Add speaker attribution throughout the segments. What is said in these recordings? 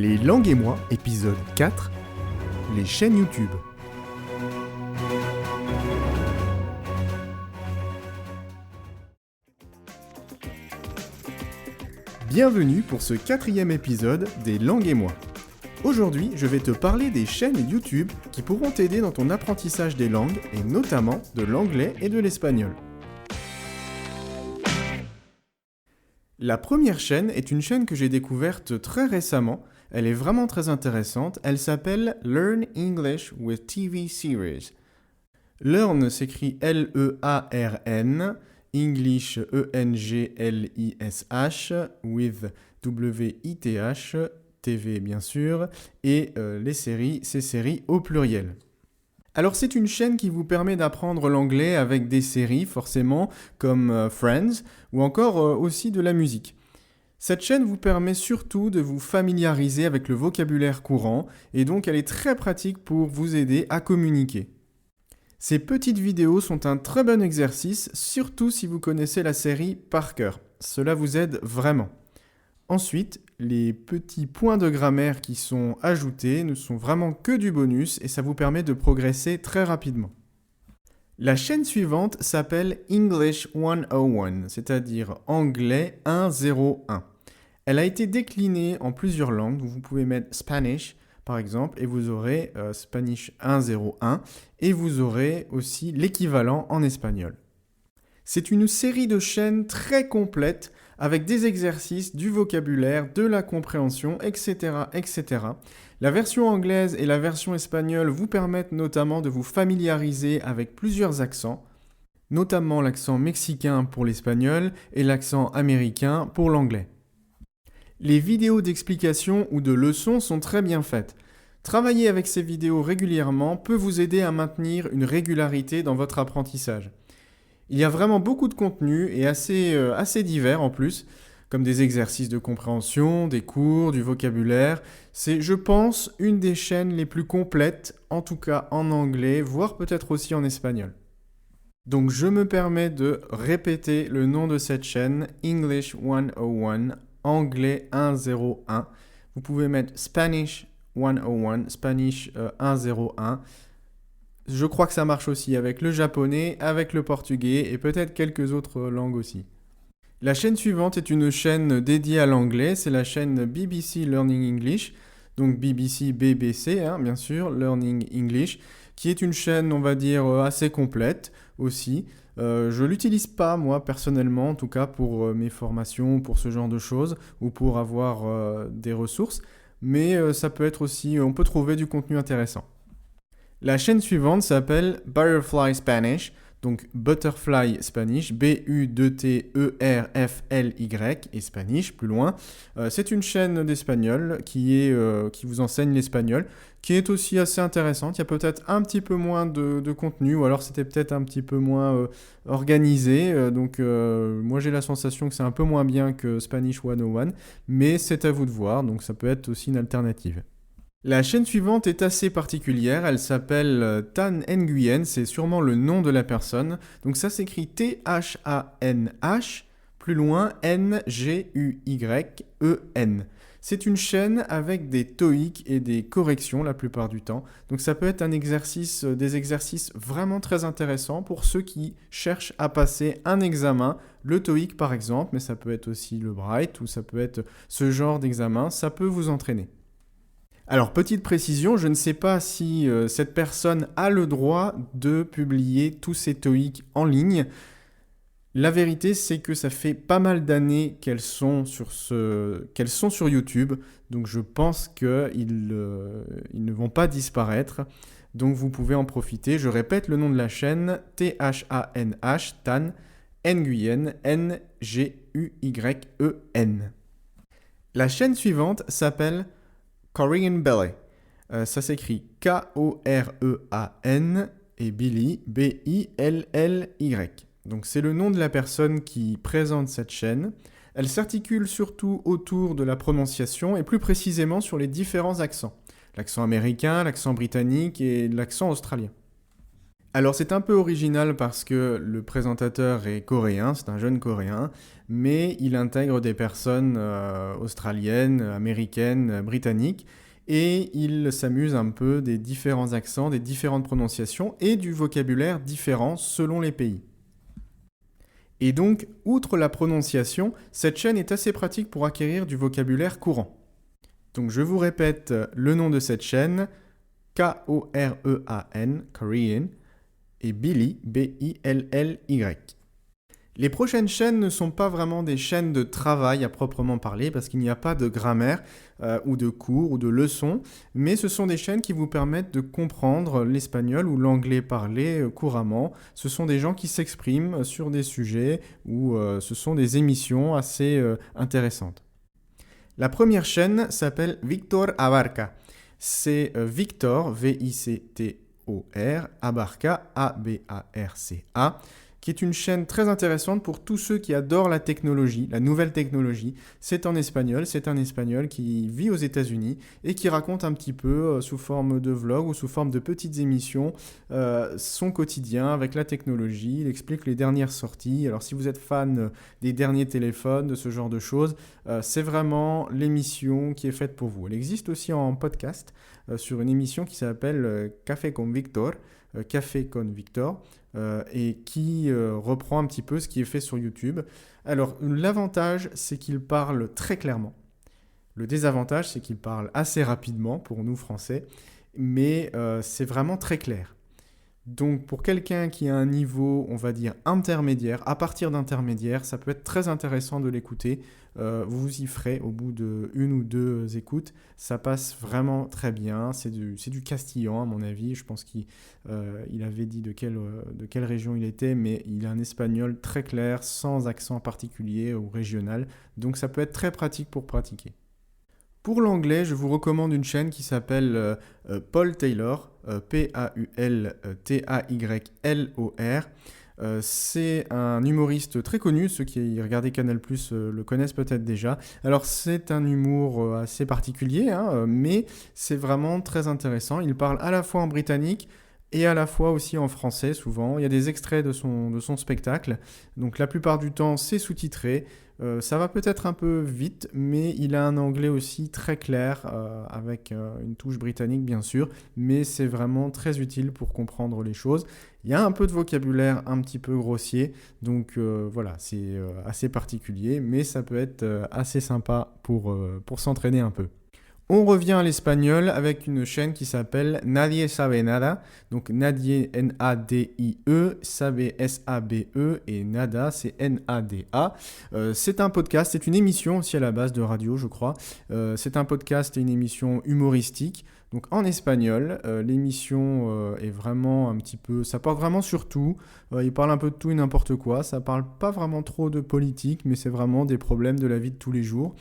Speaker 1: Les langues et moi, épisode 4, les chaînes YouTube. Bienvenue pour ce 4e épisode des langues et moi. Aujourd'hui, je vais te parler des chaînes YouTube qui pourront t'aider dans ton apprentissage des langues et notamment de l'anglais et de l'espagnol. La première chaîne est une chaîne que j'ai découverte très récemment. Elle est vraiment très intéressante. Elle s'appelle Learn English with TV Series. Learn s'écrit L-E-A-R-N, English E-N-G-L-I-S-H, with W-I-T-H, TV bien sûr, et les séries, ces séries au pluriel. Alors c'est une chaîne qui vous permet d'apprendre l'anglais avec des séries forcément comme Friends ou encore aussi de la musique. Cette chaîne vous permet surtout de vous familiariser avec le vocabulaire courant et donc elle est très pratique pour vous aider à communiquer. Ces petites vidéos sont un très bon exercice, surtout si vous connaissez la série par cœur. Cela vous aide vraiment. Ensuite, les petits points de grammaire qui sont ajoutés ne sont vraiment que du bonus et ça vous permet de progresser très rapidement. La chaîne suivante s'appelle English 101, c'est-à-dire Anglais 101. Elle a été déclinée en plusieurs langues, vous pouvez mettre Spanish par exemple et vous aurez Spanish 101 et vous aurez aussi l'équivalent en espagnol. C'est une série de chaînes très complète avec des exercices, du vocabulaire, de la compréhension, etc., etc. La version anglaise et la version espagnole vous permettent notamment de vous familiariser avec plusieurs accents, notamment l'accent mexicain pour l'espagnol et l'accent américain pour l'anglais. Les vidéos d'explication ou de leçons sont très bien faites. Travailler avec ces vidéos régulièrement peut vous aider à maintenir une régularité dans votre apprentissage. Il y a vraiment beaucoup de contenu et assez divers en plus, comme des exercices de compréhension, des cours, du vocabulaire. C'est, je pense, une des chaînes les plus complètes, en tout cas en anglais, voire peut-être aussi en espagnol. Donc je me permets de répéter le nom de cette chaîne, English 101, Anglais 101. Vous pouvez mettre Spanish 101, Spanish 101. Je crois que ça marche aussi avec le japonais, avec le portugais et peut-être quelques autres langues aussi. La chaîne suivante est une chaîne dédiée à l'anglais, c'est la chaîne BBC Learning English, donc BBC bien sûr, Learning English, qui est une chaîne, on va dire, assez complète aussi. Je ne l'utilise pas, moi, personnellement, en tout cas pour mes formations, pour ce genre de choses, ou pour avoir des ressources, mais ça peut être aussi, on peut trouver du contenu intéressant. La chaîne suivante s'appelle Butterfly Spanish, donc Butterfly Spanish, B-U-T-T-E-R-F-L-Y, et Spanish, plus loin. C'est une chaîne d'espagnol qui vous enseigne l'espagnol, qui est aussi assez intéressante. Il y a peut-être un petit peu moins de contenu, ou alors c'était peut-être un petit peu moins organisé. Moi j'ai la sensation que c'est un peu moins bien que Spanish 101, mais c'est à vous de voir, donc ça peut être aussi une alternative. La chaîne suivante est assez particulière, elle s'appelle Tan Nguyen, c'est sûrement le nom de la personne. Donc ça s'écrit T-H-A-N-H, plus loin N-G-U-Y-E-N. C'est une chaîne avec des TOEIC et des corrections la plupart du temps. Donc ça peut être des exercices vraiment très intéressants pour ceux qui cherchent à passer un examen, le TOEIC par exemple, mais ça peut être aussi le Bright ou ça peut être ce genre d'examen, ça peut vous entraîner. Alors, petite précision, je ne sais pas si cette personne a le droit de publier tous ses TOEIC en ligne. La vérité, c'est que ça fait pas mal d'années qu'elles sont sur YouTube, donc je pense qu'ils ne vont pas disparaître. Donc vous pouvez en profiter. Je répète le nom de la chaîne, T-H-A-N-H, Tan Nguyen, N-G-U-Y-E-N. La chaîne suivante s'appelle Korean Ballet. Ça s'écrit K-O-R-E-A-N et Billy, B-I-L-L-Y. Donc c'est le nom de la personne qui présente cette chaîne. Elle s'articule surtout autour de la prononciation et plus précisément sur les différents accents. L'accent américain, l'accent britannique et l'accent australien. Alors c'est un peu original parce que le présentateur est coréen, c'est un jeune coréen, mais il intègre des personnes australiennes, américaines, britanniques, et il s'amuse un peu des différents accents, des différentes prononciations et du vocabulaire différent selon les pays. Et donc, outre la prononciation, cette chaîne est assez pratique pour acquérir du vocabulaire courant. Donc je vous répète le nom de cette chaîne, Korean, Korean, et Billy, B-I-L-L-Y. Les prochaines chaînes ne sont pas vraiment des chaînes de travail à proprement parler parce qu'il n'y a pas de grammaire ou de cours ou de leçons, mais ce sont des chaînes qui vous permettent de comprendre l'espagnol ou l'anglais parlé couramment. Ce sont des gens qui s'expriment sur des sujets ou ce sont des émissions assez intéressantes. La première chaîne s'appelle Victor Abarca. C'est Victor, V-I-C-T-O-R, Abarca, A-B-A-R-C-A, qui est une chaîne très intéressante pour tous ceux qui adorent la technologie, la nouvelle technologie. C'est en espagnol, c'est un espagnol qui vit aux États-Unis et qui raconte un petit peu sous forme de vlog ou sous forme de petites émissions son quotidien avec la technologie. Il explique les dernières sorties. Alors si vous êtes fan des derniers téléphones, de ce genre de choses, c'est vraiment l'émission qui est faite pour vous. Elle existe aussi en podcast sur une émission qui s'appelle Café con Victor, Café con Victor, et qui reprend un petit peu ce qui est fait sur YouTube. Alors, l'avantage, c'est qu'il parle très clairement. Le désavantage, c'est qu'il parle assez rapidement pour nous Français, mais c'est vraiment très clair. Donc, pour quelqu'un qui a un niveau, on va dire, intermédiaire, à partir d'intermédiaire, ça peut être très intéressant de l'écouter. Vous y ferez au bout de une ou deux écoutes. Ça passe vraiment très bien. C'est du castillan, à mon avis. Je pense qu'il avait dit de quelle région il était, mais il a un espagnol très clair, sans accent particulier ou régional. Donc, ça peut être très pratique pour pratiquer. Pour l'anglais, je vous recommande une chaîne qui s'appelle Paul Taylor, P-A-U-L-T-A-Y-L-O-R. C'est un humoriste très connu, ceux qui regardaient Canal+, le connaissent peut-être déjà. Alors c'est un humour assez particulier, mais c'est vraiment très intéressant. Il parle à la fois en britannique et à la fois aussi en français souvent. Il y a des extraits de son spectacle, donc la plupart du temps c'est sous-titré. Ça va peut-être un peu vite, mais il a un anglais aussi très clair, avec une touche britannique bien sûr, mais c'est vraiment très utile pour comprendre les choses. Il y a un peu de vocabulaire un petit peu grossier, donc voilà, c'est assez particulier, mais ça peut être assez sympa pour s'entraîner un peu. On revient à l'espagnol avec une chaîne qui s'appelle Nadie sabe nada. Donc Nadie, N-A-D-I-E, sabe, S-A-B-E, et nada, c'est N-A-D-A. C'est un podcast, c'est une émission aussi à la base de radio, je crois. C'est un podcast et une émission humoristique. Donc en espagnol, l'émission est vraiment un petit peu... Ça parle vraiment sur tout. Il parle un peu de tout et n'importe quoi. Ça parle pas vraiment trop de politique, mais c'est vraiment des problèmes de la vie de tous les jours.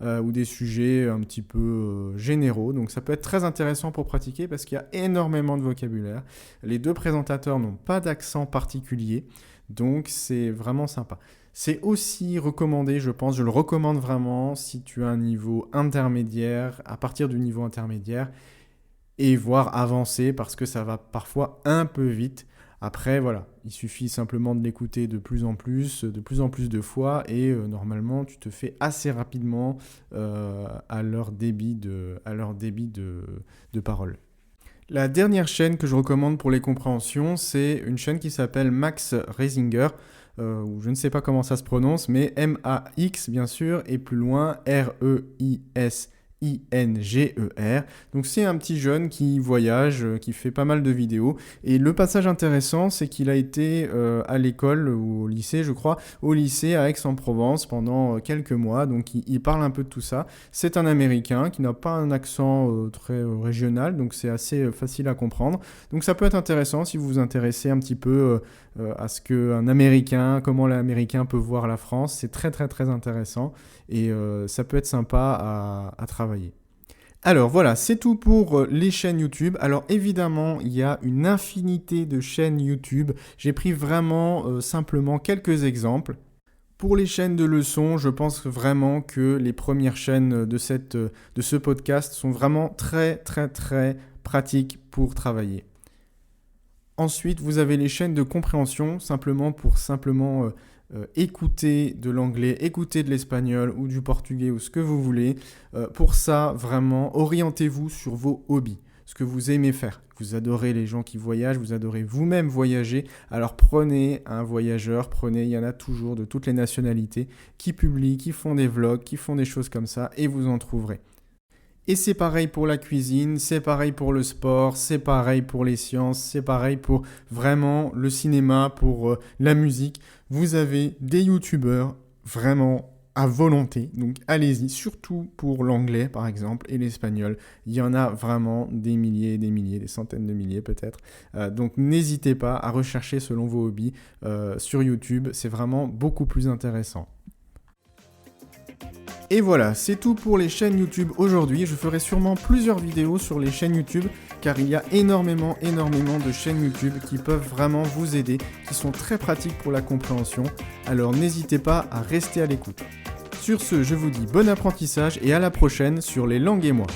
Speaker 1: Ou des sujets un petit peu généraux. Donc ça peut être très intéressant pour pratiquer parce qu'il y a énormément de vocabulaire. Les deux présentateurs n'ont pas d'accent particulier, donc c'est vraiment sympa. C'est aussi recommandé, je pense, je le recommande vraiment si tu as un niveau intermédiaire, à partir du niveau intermédiaire, et voire avancé parce que ça va parfois un peu vite. Après, voilà, il suffit simplement de l'écouter de plus en plus de fois, et normalement, tu te fais assez rapidement à leur débit de parole. La dernière chaîne que je recommande pour les compréhensions, c'est une chaîne qui s'appelle Max Reisinger, ou je ne sais pas comment ça se prononce, mais M-A-X bien sûr, et plus loin R-E-I-S. I-N-G-E-R. Donc c'est un petit jeune qui voyage, qui fait pas mal de vidéos. Et le passage intéressant, c'est qu'il a été à l'école ou au lycée, je crois, au lycée à Aix-en-Provence pendant quelques mois. Donc il parle un peu de tout ça. C'est un Américain qui n'a pas un accent très régional, donc c'est assez facile à comprendre. Donc ça peut être intéressant si vous vous intéressez un petit peu à ce qu'un Américain, comment l'Américain peut voir la France. C'est très très très intéressant et ça peut être sympa à travailler. Alors voilà, c'est tout pour les chaînes YouTube. Alors évidemment, il y a une infinité de chaînes YouTube. J'ai pris vraiment simplement quelques exemples. Pour les chaînes de leçons, je pense vraiment que les premières chaînes de ce podcast sont vraiment très très très pratiques pour travailler. Ensuite, vous avez les chaînes de compréhension, pour écouter de l'anglais, écouter de l'espagnol ou du portugais ou ce que vous voulez. Pour ça, vraiment, orientez-vous sur vos hobbies, ce que vous aimez faire. Vous adorez les gens qui voyagent, vous adorez vous-même voyager. Alors prenez un voyageur, il y en a toujours de toutes les nationalités qui publient, qui font des vlogs, qui font des choses comme ça et vous en trouverez. Et c'est pareil pour la cuisine, c'est pareil pour le sport, c'est pareil pour les sciences, c'est pareil pour vraiment le cinéma, pour la musique. Vous avez des youtubeurs vraiment à volonté, donc allez-y, surtout pour l'anglais par exemple et l'espagnol. Il y en a vraiment des milliers et des milliers, des centaines de milliers peut-être. Donc n'hésitez pas à rechercher selon vos hobbies sur YouTube, c'est vraiment beaucoup plus intéressant. Et voilà, c'est tout pour les chaînes YouTube aujourd'hui. Je ferai sûrement plusieurs vidéos sur les chaînes YouTube car il y a énormément de chaînes YouTube qui peuvent vraiment vous aider, qui sont très pratiques pour la compréhension. Alors n'hésitez pas à rester à l'écoute. Sur ce, je vous dis bon apprentissage et à la prochaine sur Les Langues et moi.